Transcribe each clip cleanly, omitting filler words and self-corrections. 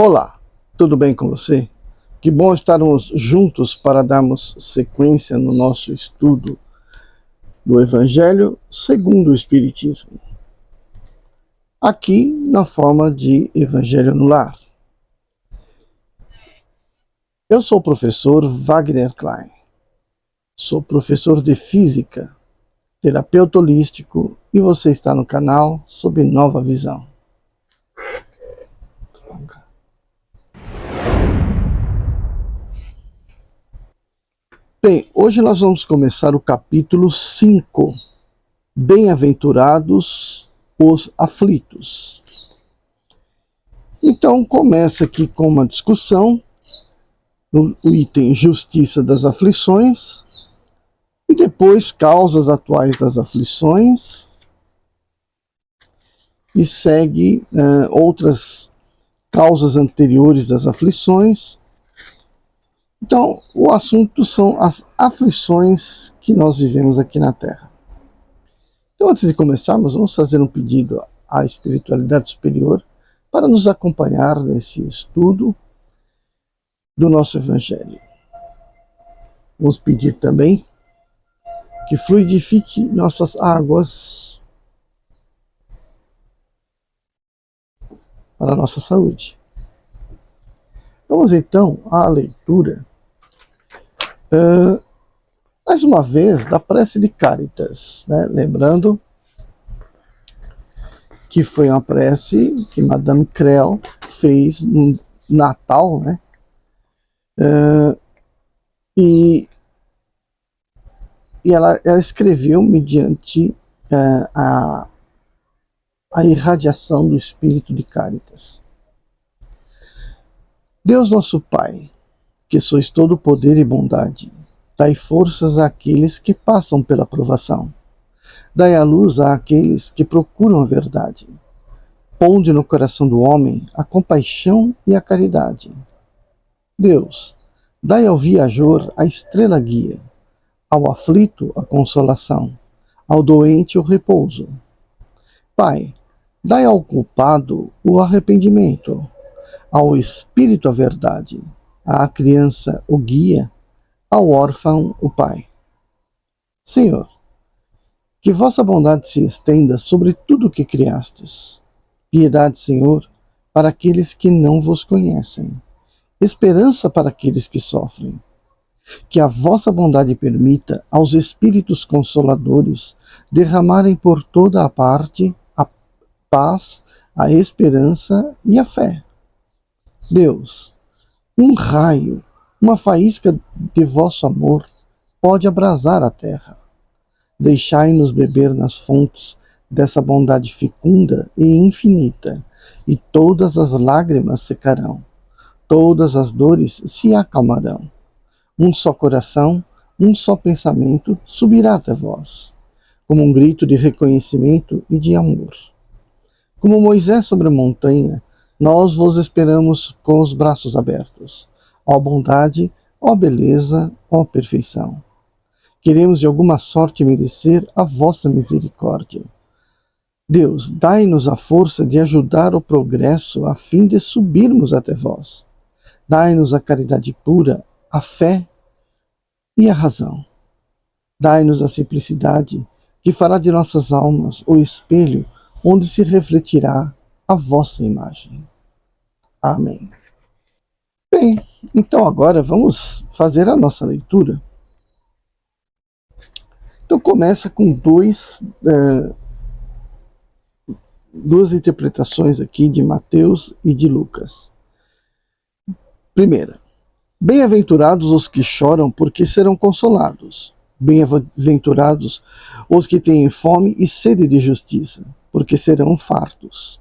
Olá, tudo bem com você? Que bom estarmos juntos para darmos sequência no nosso estudo do Evangelho segundo o Espiritismo. Aqui na forma de Evangelho no Lar. Eu sou o professor Wagner Klein. Sou professor de Física, terapeuta holístico e você está no canal Sob Nova Visão. Bem, hoje nós vamos começar o capítulo 5. Bem-aventurados os aflitos. Então começa aqui com uma discussão no item Justiça das Aflições e depois Causas atuais das aflições e segue outras causas anteriores das aflições. Então o assunto são as aflições que nós vivemos aqui na Terra. Então, antes de começarmos, vamos fazer um pedido à espiritualidade superior para nos acompanhar nesse estudo do nosso Evangelho. Vamos pedir também que fluidifique nossas águas para a nossa saúde. Vamos então à leitura, mais uma vez, da prece de Cáritas, né? Lembrando que foi uma prece que Madame Creel fez no Natal, né? E ela escreveu mediante a irradiação do Espírito de Cáritas. Deus nosso Pai, que sois todo poder e bondade, dai forças àqueles que passam pela provação. Dai a luz àqueles que procuram a verdade. Ponde no coração do homem a compaixão e a caridade. Deus, dai ao viajor a estrela guia, ao aflito a consolação, ao doente o repouso. Pai, dai ao culpado o arrependimento, ao espírito a verdade, à criança o guia, ao órfão o pai. Senhor, que vossa bondade se estenda sobre tudo o que criastes. Piedade, Senhor, para aqueles que não vos conhecem. Esperança para aqueles que sofrem. Que a vossa bondade permita aos espíritos consoladores derramarem por toda a parte a paz, a esperança e a fé. Deus, um raio, uma faísca de vosso amor pode abrasar a terra. Deixai-nos beber nas fontes dessa bondade fecunda e infinita, e todas as lágrimas secarão, todas as dores se acalmarão. Um só coração, um só pensamento subirá até vós, como um grito de reconhecimento e de amor. Como Moisés sobre a montanha, nós vos esperamos com os braços abertos. Ó bondade, ó beleza, ó perfeição. Queremos de alguma sorte merecer a vossa misericórdia. Deus, dai-nos a força de ajudar o progresso a fim de subirmos até vós. Dai-nos a caridade pura, a fé e a razão. Dai-nos a simplicidade que fará de nossas almas o espelho onde se refletirá a vossa imagem. Amém. Bem, então agora vamos fazer a nossa leitura. Então começa com duas interpretações aqui de Mateus e de Lucas. Primeira, bem-aventurados os que choram, porque serão consolados. Bem-aventurados os que têm fome e sede de justiça, porque serão fartos.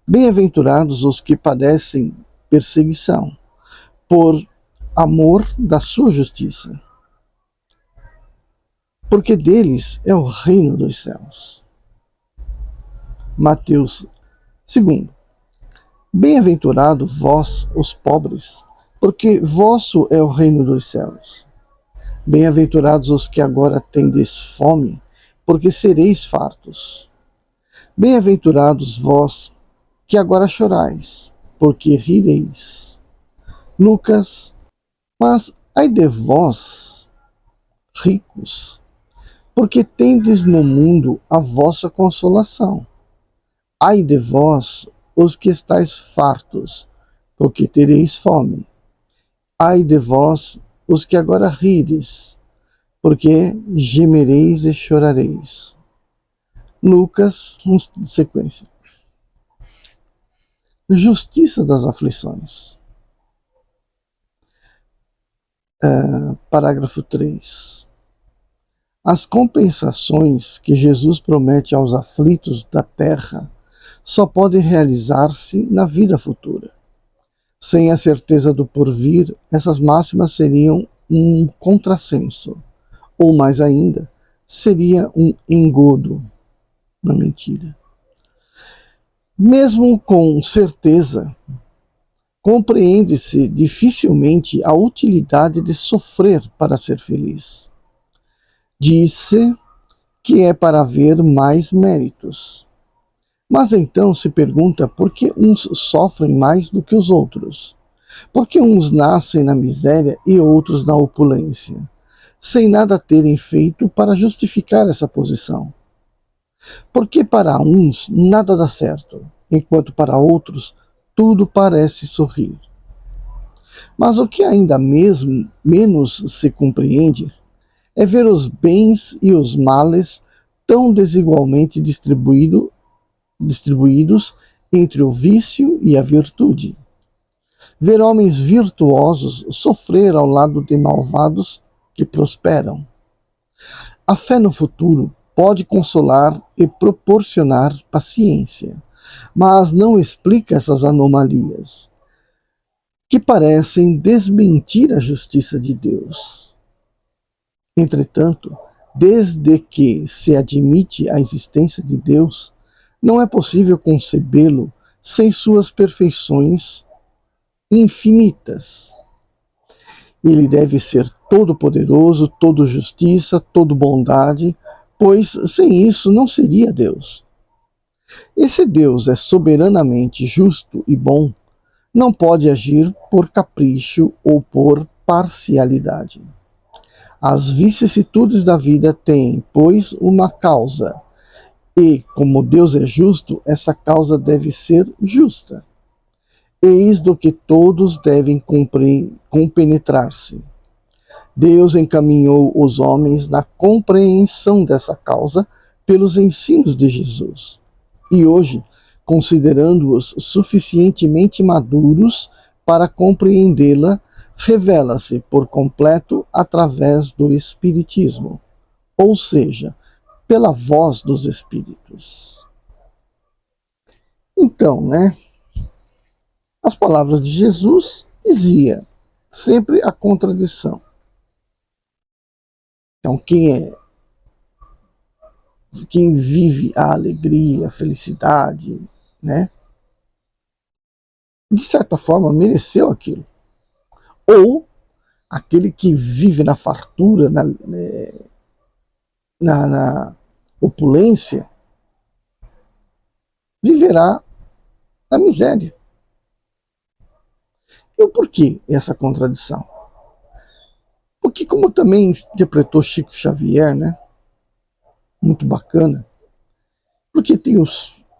Bem-aventurados os que padecem perseguição, por amor da sua justiça, porque deles é o reino dos céus. Mateus 2. Bem-aventurado vós, os pobres, porque vosso é o reino dos céus. Bem-aventurados os que agora tendes fome, porque sereis fartos. Bem-aventurados vós que agora chorais, porque rireis. Lucas: mas ai de vós, ricos, porque tendes no mundo a vossa consolação. Ai de vós, os que estáis fartos, porque tereis fome. Ai de vós, os que agora rides, porque gemereis e chorareis. Lucas, sequência. Justiça das aflições. Parágrafo 3. As compensações que Jesus promete aos aflitos da terra só podem realizar-se na vida futura. Sem a certeza do porvir, essas máximas seriam um contrassenso, ou mais ainda, seria um engodo na mentira. Mesmo com certeza, compreende-se dificilmente a utilidade de sofrer para ser feliz. Diz-se que é para haver mais méritos. Mas então se pergunta por que uns sofrem mais do que os outros? Por que uns nascem na miséria e outros na opulência, sem nada terem feito para justificar essa posição? Porque para uns nada dá certo, enquanto para outros tudo parece sorrir. Mas o que ainda mesmo menos se compreende é ver os bens e os males tão desigualmente distribuídos entre o vício e a virtude. Ver homens virtuosos sofrer ao lado de malvados que prosperam. A fé no futuro pode consolar e proporcionar paciência, mas não explica essas anomalias, que parecem desmentir a justiça de Deus. Entretanto, desde que se admite a existência de Deus, não é possível concebê-lo sem suas perfeições infinitas. Ele deve ser todo-poderoso, todo justiça, todo bondade, pois sem isso não seria Deus. Esse Deus é soberanamente justo e bom, não pode agir por capricho ou por parcialidade. As vicissitudes da vida têm, pois, uma causa, e, como Deus é justo, essa causa deve ser justa. Eis do que todos devem compenetrar-se. Deus encaminhou os homens na compreensão dessa causa pelos ensinos de Jesus. E hoje, considerando-os suficientemente maduros para compreendê-la, revela-se por completo através do Espiritismo, ou seja, pela voz dos Espíritos. Então, as palavras de Jesus diziam sempre a contradição. Então, quem vive a alegria, a felicidade, de certa forma mereceu aquilo. Ou aquele que vive na fartura, na opulência, viverá na miséria. E o porquê essa contradição? Porque, como também interpretou Chico Xavier, muito bacana, porque tem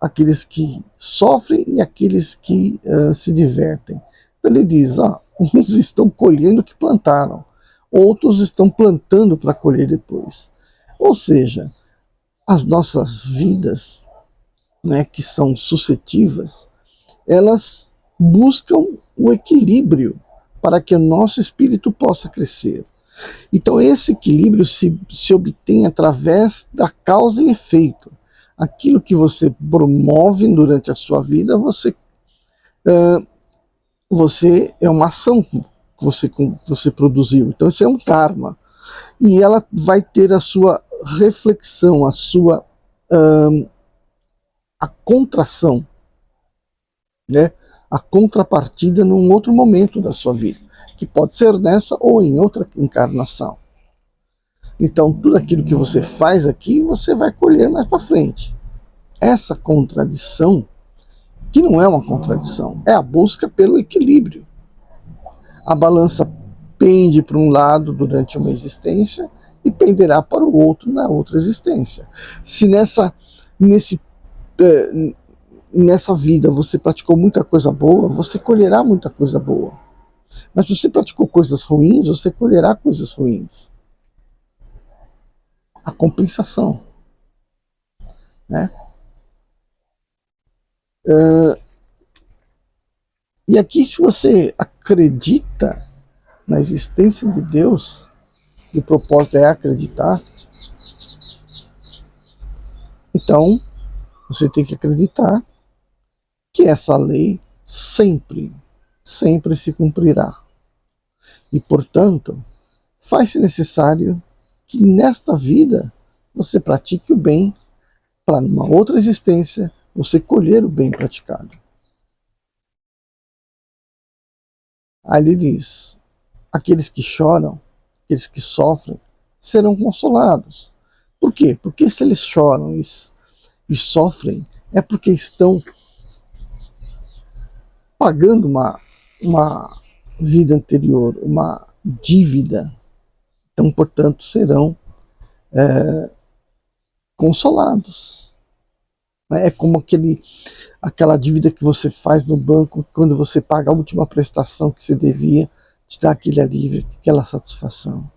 aqueles que sofrem e aqueles que se divertem. Então ele diz, uns estão colhendo o que plantaram, outros estão plantando para colher depois. Ou seja, as nossas vidas, que são sucessivas, elas buscam o equilíbrio para que o nosso espírito possa crescer. Então esse equilíbrio se obtém através da causa e efeito. Aquilo que você promove durante a sua vida, você é uma ação que você produziu. Então isso é um karma. E ela vai ter a sua reflexão, a contração, a contrapartida num outro momento da sua vida, que pode ser nessa ou em outra encarnação. Então tudo aquilo que você faz aqui, você vai colher mais para frente. Essa contradição que não é uma contradição, é a busca pelo equilíbrio. A balança pende para um lado durante uma existência e penderá para o outro na outra existência. Se nesse, nessa vida você praticou muita coisa boa, você colherá muita coisa boa. Mas se você praticou coisas ruins, você colherá coisas ruins. A compensação. Né? E aqui, se você acredita na existência de Deus, e o propósito é acreditar, então você tem que acreditar que essa lei sempre, sempre se cumprirá. E, portanto, faz-se necessário que nesta vida você pratique o bem para numa outra existência você colher o bem praticado. Aí ele diz, aqueles que choram, aqueles que sofrem, serão consolados. Por quê? Porque se eles choram e sofrem, é porque estão pagando uma vida anterior, uma dívida. Então, portanto, serão consolados. É como aquela dívida que você faz no banco quando você paga a última prestação que você devia, te dá aquele alívio, aquela satisfação.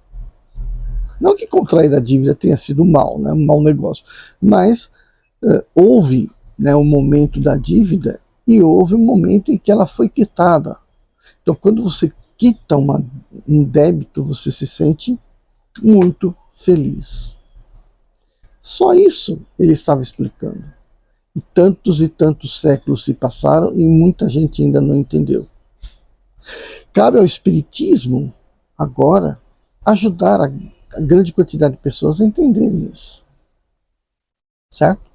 Não que contrair a dívida tenha sido mal, né, um mau negócio, mas houve, né, o momento da dívida e houve um momento em que ela foi quitada. Então, quando você quita um débito, você se sente muito feliz. Só isso ele estava explicando. E tantos séculos se passaram e muita gente ainda não entendeu. Cabe ao Espiritismo, agora, ajudar a grande quantidade de pessoas a entenderem isso. Certo?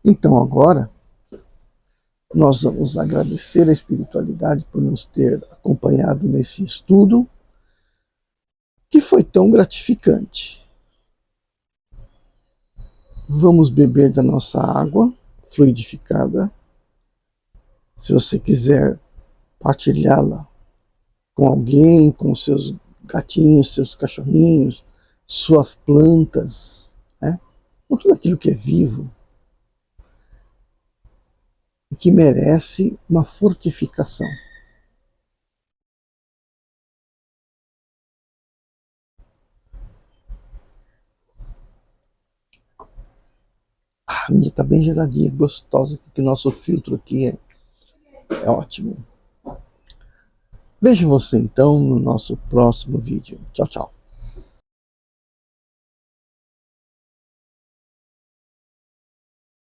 Então, agora, nós vamos agradecer a espiritualidade por nos ter acompanhado nesse estudo, que foi tão gratificante. Vamos beber da nossa água fluidificada. Se você quiser partilhá-la com alguém, com seus gatinhos, seus cachorrinhos, suas plantas, né? Com tudo aquilo que é vivo e que merece uma fortificação. A minha está bem geladinha, gostosa, porque o nosso filtro aqui é ótimo. Vejo você então no nosso próximo vídeo. Tchau, tchau.